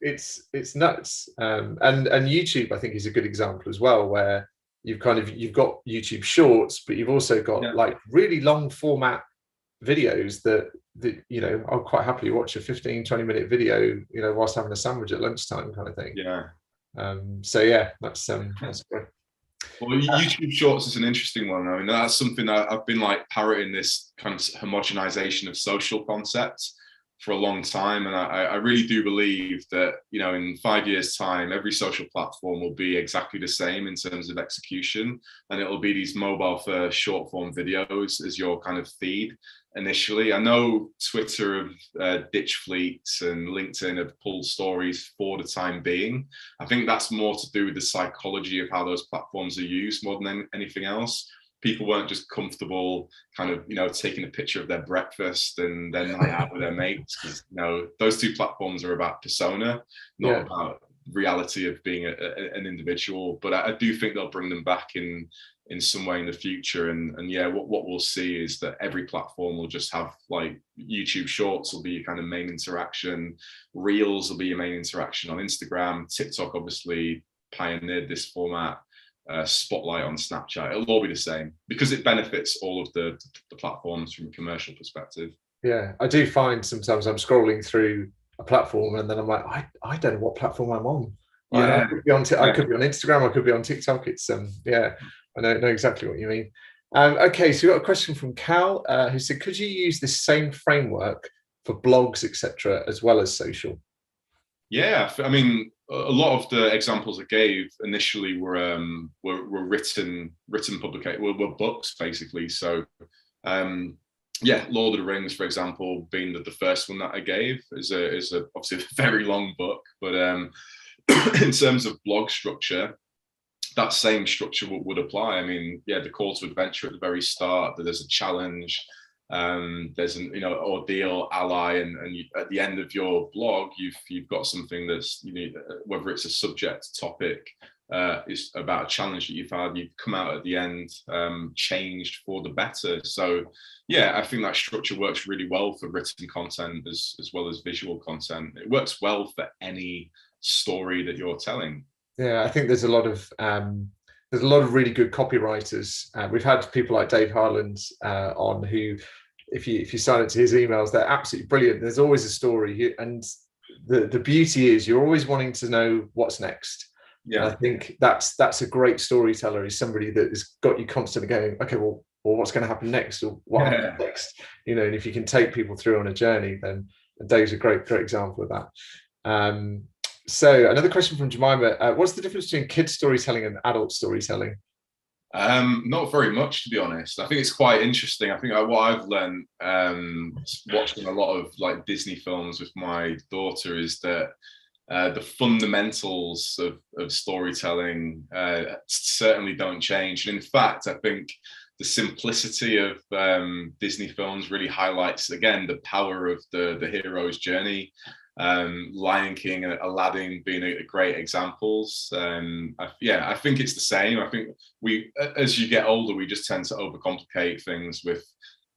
it's nuts. And YouTube, I think, is a good example as well, where you've got YouTube Shorts, but you've also got like really long format videos that you know, I'll quite happily watch a 15-20 minute video, you know, whilst having a sandwich at lunchtime kind of thing. So yeah, that's great. Well, YouTube Shorts is an interesting one. I mean, that's something that I've been like parroting, this kind of homogenization of social concepts for a long time. And I really do believe that, you know, in 5 years' time, every social platform will be exactly the same in terms of execution. And it'll be these mobile first short form videos as your kind of feed initially. I know Twitter have ditch fleets and LinkedIn have pulled stories for the time being. I think that's more to do with the psychology of how those platforms are used more than anything else. People weren't just comfortable kind of, you know, taking a picture of their breakfast and then night out with their mates, because, you know, those two platforms are about persona, not about reality of being an individual. But I do think they'll bring them back in some way in the future. And yeah, what we'll see is that every platform will just have, like, YouTube Shorts will be your kind of main interaction, Reels will be your main interaction on Instagram, TikTok obviously pioneered this format, Spotlight on Snapchat. It'll all be the same because it benefits all of the platforms from a commercial perspective. Yeah, I do find sometimes I'm scrolling through a platform and then I'm like, I don't know what platform I'm on. I could be on I could be on Instagram, I could be on TikTok. It's yeah, I know exactly what you mean. Okay, so we got a question from Cal, who said, could you use this same framework for blogs, etc., as well as social? Yeah, I mean, a lot of the examples I gave initially were written publication, were books basically. So yeah, Lord of the Rings, for example, being the first one that I gave, is obviously a very long book, but in terms of blog structure, that same structure would apply. I mean, yeah, the call to adventure at the very start, that there's a challenge, there's an, you know, ordeal, ally, and at the end of your blog, you've got something that's, you know, whether it's a subject, topic, is about a challenge that you've had, you've come out at the end changed for the better. So yeah, I think that structure works really well for written content as well as visual content. It works well for any story that you're telling. Yeah, I think there's a lot of really good copywriters. We've had people like Dave Harland on, who, if you sign up to his emails, they're absolutely brilliant. There's always a story, and the beauty is you're always wanting to know what's next. Yeah, and I think that's a great storyteller, is somebody that has got you constantly going, okay, well what's going to happen next, or what happens next? You know, and if you can take people through on a journey, then Dave's a great example of that. So another question from Jemima, what's the difference between kids storytelling and adult storytelling? Not very much, to be honest. I think it's quite interesting. I think what I've learned watching a lot of like Disney films with my daughter is that the fundamentals of storytelling certainly don't change. And in fact, I think the simplicity of Disney films really highlights, again, the power of the hero's journey. Lion King and Aladdin being a great examples. I think it's the same. I think we, as you get older, we just tend to overcomplicate things with,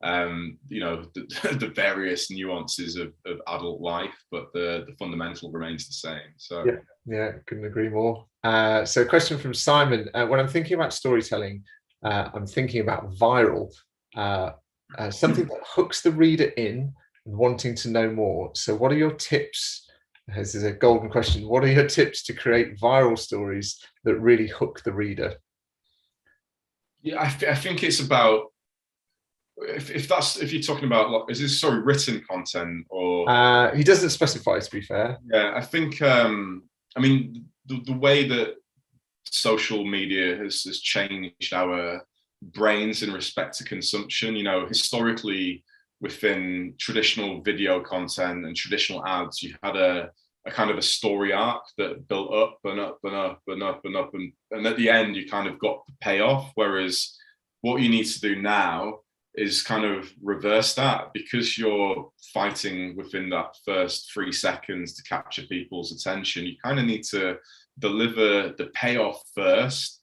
you know, the various nuances of adult life, but the fundamental remains the same. So yeah, couldn't agree more. So a question from Simon, when I'm thinking about storytelling, I'm thinking about viral, something that hooks the reader in and wanting to know more. So what are your tips? This is a golden question. What are your tips to create viral stories that really hook the reader? Yeah, I think it's about, if you're talking about, is this written content or? He doesn't specify, to be fair. Yeah, I think I mean the way that social media has changed our brains in respect to consumption. You know, historically, within traditional video content and traditional ads, you had a kind of a story arc that built up and up and up and up and up, and at the end you kind of got the payoff. Whereas what you need to do now is kind of reverse that, because you're fighting within that first 3 seconds to capture people's attention. You kind of need to deliver the payoff first,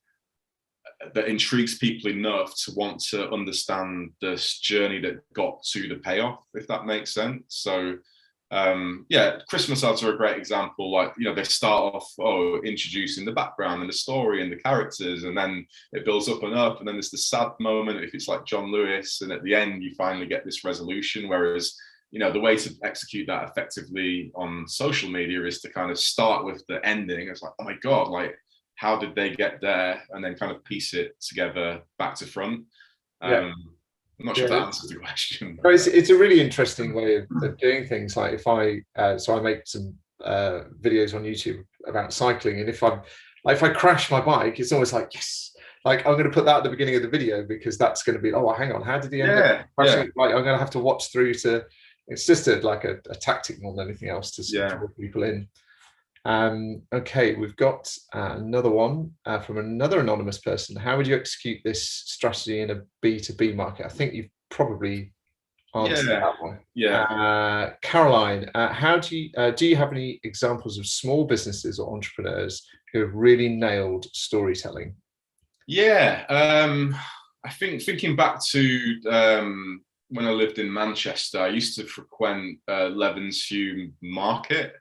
that intrigues people enough to want to understand this journey that got to the payoff, if that makes sense. So yeah, Christmas ads are a great example. Like, you know, they start off introducing the background and the story and the characters, and then it builds up, and then there's the sad moment if it's like John Lewis, and at the end you finally get this resolution. Whereas, you know, the way to execute that effectively on social media is to kind of start with the ending. It's like, oh my god, like, how did they get there, and then kind of piece it together back to front. I'm not sure if that answers the question. It's a really interesting way of doing things. Like if I make some videos on YouTube about cycling, and if I crash my bike, it's almost like, yes, like I'm going to put that at the beginning of the video, because that's going to be, oh, hang on, how did he end up crashing? Like I'm going to have to watch through to. It's just like a tactic more than anything else to draw people in. Okay, we've got another one from another anonymous person. How would you execute this strategy in a B2B market? I think you've probably answered that one. Caroline, how do you have any examples of small businesses or entrepreneurs who have really nailed storytelling? I think thinking back to when I lived in Manchester, I used to frequent Levenshulme Market,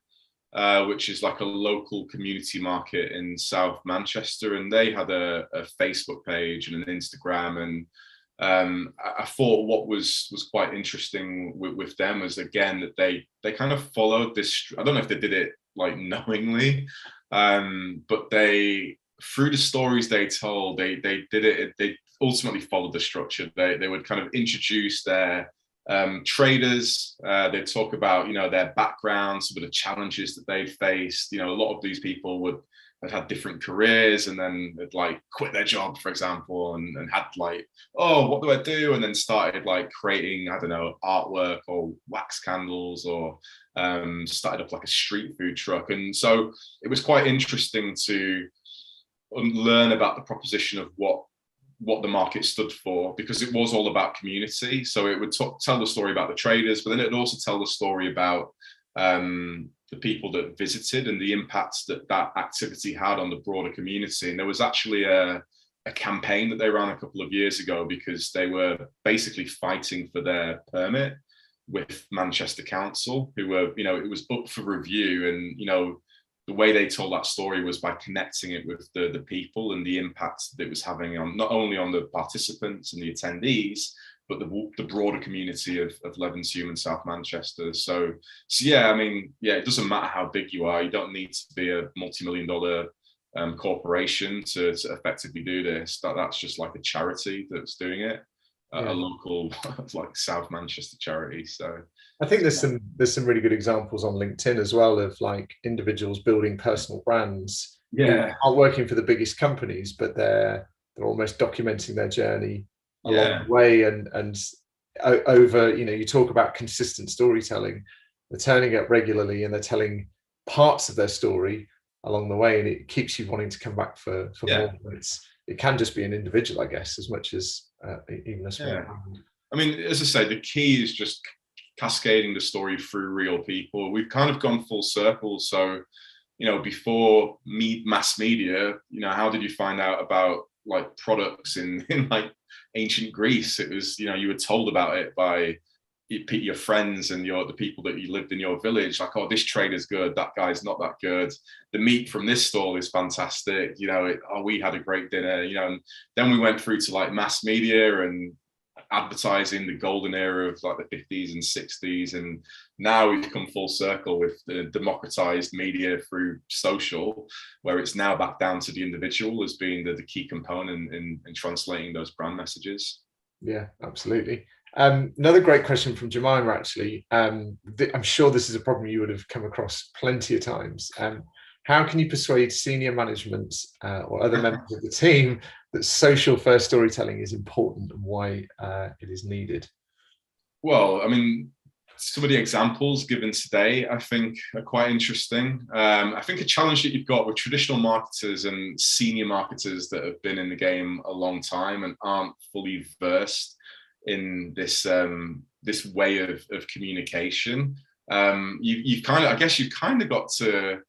which is like a local community market in South Manchester, and they had a Facebook page and an Instagram, and I thought what was quite interesting with them was, again, that they kind of followed this. I don't know if they did it like knowingly, but they, through the stories they told, they did it. They ultimately followed the structure. They would kind of introduce their traders. They'd talk about, you know, their backgrounds, some of the challenges that they faced. You know, a lot of these people had different careers, and then they'd like quit their job, for example, and had like, oh, what do I do? And then started like creating, I don't know, artwork or wax candles, or started up like a street food truck. And so it was quite interesting to learn about the proposition of what the market stood for, because it was all about community. So it would tell the story about the traders, but then it would also tell the story about the people that visited and the impacts that activity had on the broader community. And there was actually a campaign that they ran a couple of years ago, because they were basically fighting for their permit with Manchester Council, who were, you know, it was up for review. And, you know, the way they told that story was by connecting it with the people and the impact that it was having on not only on the participants and the attendees, but the broader community of Levenshulme and South Manchester. So yeah, I mean, yeah, it doesn't matter how big you are. You don't need to be a multi-million-dollar corporation to effectively do this. That's just like a charity that's doing it, a local like South Manchester charity. So I think there's some really good examples on LinkedIn as well of like individuals building personal brands. Who aren't working for the biggest companies, but they're almost documenting their journey along the way, and over, you know, you talk about consistent storytelling. They're turning up regularly and they're telling parts of their story along the way, and it keeps you wanting to come back for more. It can just be an individual, I guess, as much as even a small brand. I mean, as I say, the key is just cascading the story through real people. We've kind of gone full circle. So, you know, before mass media, you know, how did you find out about like products in like ancient Greece? It was, you know, you were told about it by your friends and the people that you lived in your village. Like, oh, this trader's good, that guy's not that good. The meat from this stall is fantastic. You know, we had a great dinner. You know, and then we went through to like mass media and advertising, the golden era of like the 50s and 60s, and now we've come full circle with the democratized media through social, where it's now back down to the individual as being the key component in translating those brand messages. Yeah, absolutely. Another great question from Jemima, actually. I'm sure this is a problem you would have come across plenty of times. How can you persuade senior management or other members of the team that social first storytelling is important and why it is needed? Well, I mean, some of the examples given today, I think, are quite interesting. I think a challenge that you've got with traditional marketers and senior marketers that have been in the game a long time and aren't fully versed in this way of communication. You've kind of got to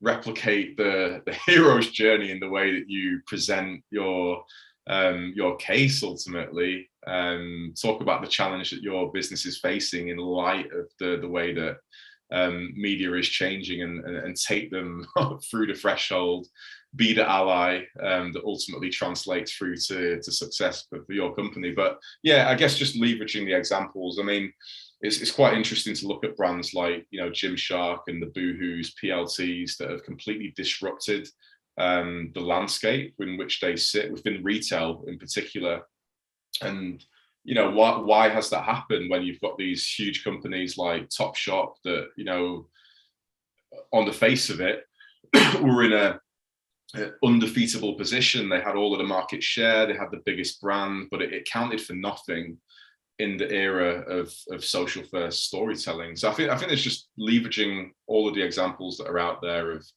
replicate the hero's journey in the way that you present your your case ultimately. Talk about the challenge that your business is facing in light of the way that media is changing, and take them through the threshold, be the ally that ultimately translates through to success for your company. But yeah, I guess just leveraging the examples. I mean, it's quite interesting to look at brands like, you know, Gymshark and the Boohoo's, PLTs that have completely disrupted the landscape in which they sit within retail in particular. And you know, why has that happened when you've got these huge companies like Topshop that, you know, on the face of it, were in a undefeatable position. They had all of the market share, they had the biggest brand, but it counted for nothing in the era of social first storytelling. So I think it's just leveraging all of the examples that are out there of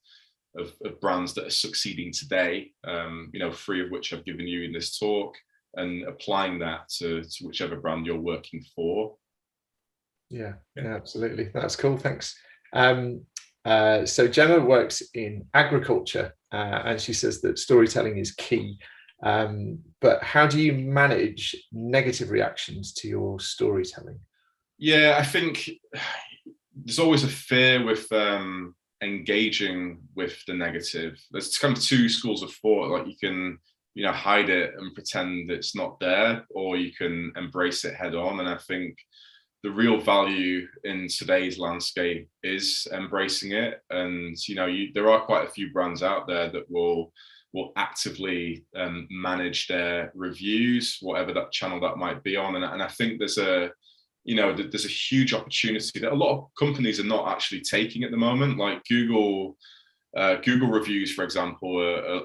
brands that are succeeding today, you know, 3 of which I've given you in this talk, and applying that to whichever brand you're working for. Yeah, absolutely. That's cool. Thanks. So Gemma works in agriculture, and she says that storytelling is key. But how do you manage negative reactions to your storytelling? Yeah, I think there's always a fear with engaging with the negative. There's kind of 2 schools of thought. Like, you can, you know, hide it and pretend it's not there, or you can embrace it head on. And I think the real value in today's landscape is embracing it. And, you know, there are quite a few brands out there that will actively manage their reviews, whatever that channel that might be on. And I think there's a huge opportunity that a lot of companies are not actually taking at the moment. Like Google reviews, for example,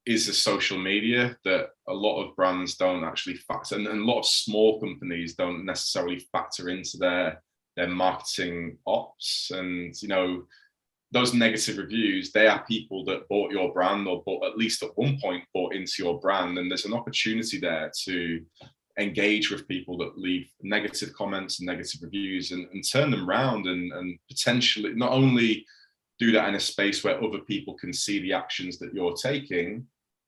is a social media that a lot of brands don't actually factor, and a lot of small companies don't necessarily factor into their marketing ops. And, you know, those negative reviews, they are people that bought your brand, or bought, at least at one point, bought into your brand. And there's an opportunity there to engage with people that leave negative comments and negative reviews, and turn them around, and potentially not only do that in a space where other people can see the actions that you're taking,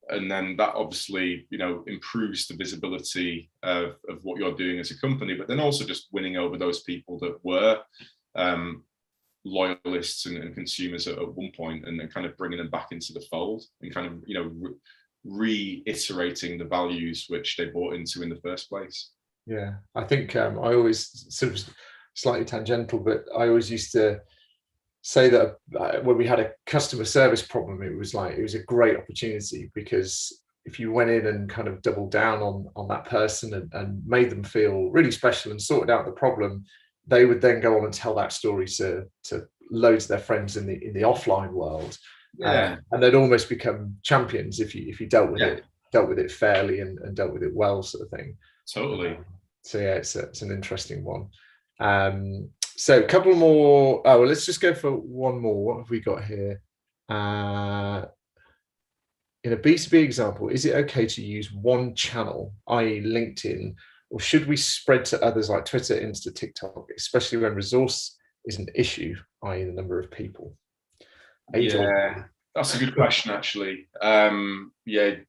and then that obviously, you know, improves the visibility of what you're doing as a company, but then also just winning over those people that were loyalists and consumers at one point, and then kind of bringing them back into the fold, and kind of, you know, reiterating the values which they bought into in the first place. Yeah, I think I always, sort of slightly tangential, but I always used to say that when we had a customer service problem, it was a great opportunity, because if you went in and kind of doubled down on that person and made them feel really special and sorted out the problem, they would then go on and tell that story to loads of their friends in the offline world. Yeah. And they'd almost become champions if you dealt with it fairly and dealt with it well, sort of thing. Totally. So yeah, it's an interesting one. So a couple more. Oh, well, let's just go for one more. What have we got here? In a B2B example, is it okay to use one channel, i.e. LinkedIn, or should we spread to others like Twitter, Insta, TikTok, especially when resource is an issue, i.e. the number of people? Yeah, that's a good question, actually. You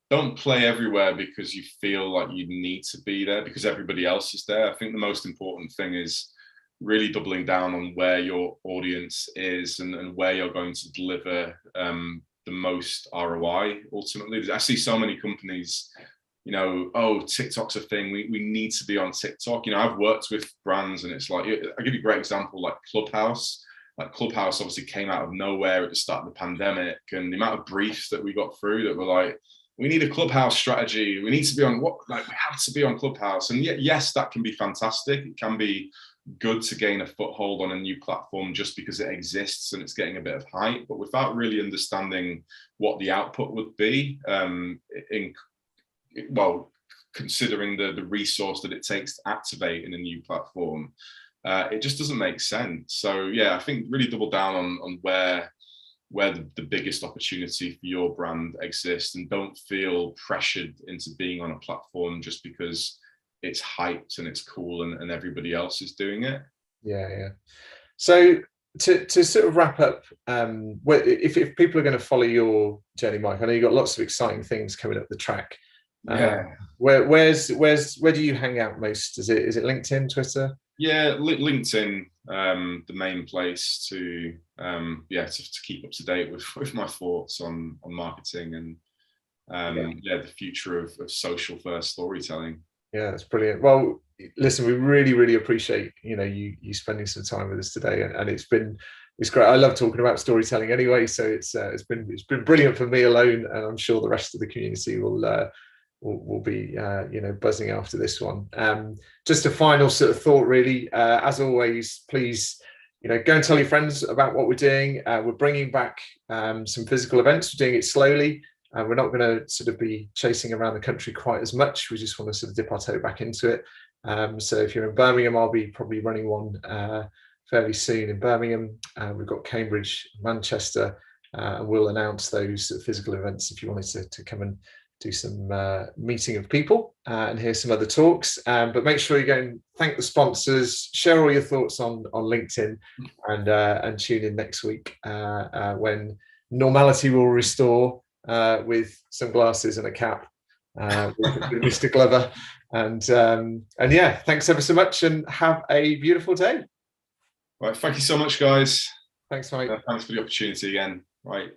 don't play everywhere because you feel like you need to be there because everybody else is there. I think the most important thing is really doubling down on where your audience is, and where you're going to deliver the most ROI ultimately. I see so many companies, you know, oh, TikTok's a thing, we need to be on TikTok. You know, I've worked with brands, and it's like, I'll give you a great example, like Clubhouse. Like Clubhouse obviously came out of nowhere at the start of the pandemic, and the amount of briefs that we got through that were like, we need a Clubhouse strategy, we need to be on we have to be on Clubhouse. And yes, that can be fantastic. It can be good to gain a foothold on a new platform just because it exists and it's getting a bit of hype, but without really understanding what the output would be, considering the resource that it takes to activate in a new platform, it just doesn't make sense. So yeah, I think really double down on where the biggest opportunity for your brand exists, and don't feel pressured into being on a platform just because it's hyped and it's cool and everybody else is doing it. Yeah. So to sort of wrap up, if people are going to follow your journey, Mike, I know you've got lots of exciting things coming up the track. Yeah. Where do you hang out most? Is it LinkedIn, Twitter? Yeah, LinkedIn, the main place to keep up to date with my thoughts on marketing and the future of social first storytelling. Yeah, that's brilliant. Well, listen, we really appreciate you spending some time with us today, and it's great. I love talking about storytelling anyway, so it's been brilliant for me alone, and I'm sure the rest of the community will be buzzing after this one. Just a final sort of thought, really. As always, please go and tell your friends about what we're doing. We're bringing back some physical events. We're doing it slowly. We're not going to sort of be chasing around the country quite as much. We just want to sort of dip our toe back into it. So if you're in Birmingham, I'll be probably running one fairly soon in Birmingham. We've got Cambridge, Manchester, and we'll announce those physical events if you wanted to come and do some meeting of people and hear some other talks. But make sure you go and thank the sponsors, share all your thoughts on LinkedIn, and tune in next week when normality will restore. With some glasses and a cap, with Mr. Glover, and yeah, thanks ever so much, and have a beautiful day. Right, thank you so much, guys. Thanks, Mike. Thanks for the opportunity again. Right.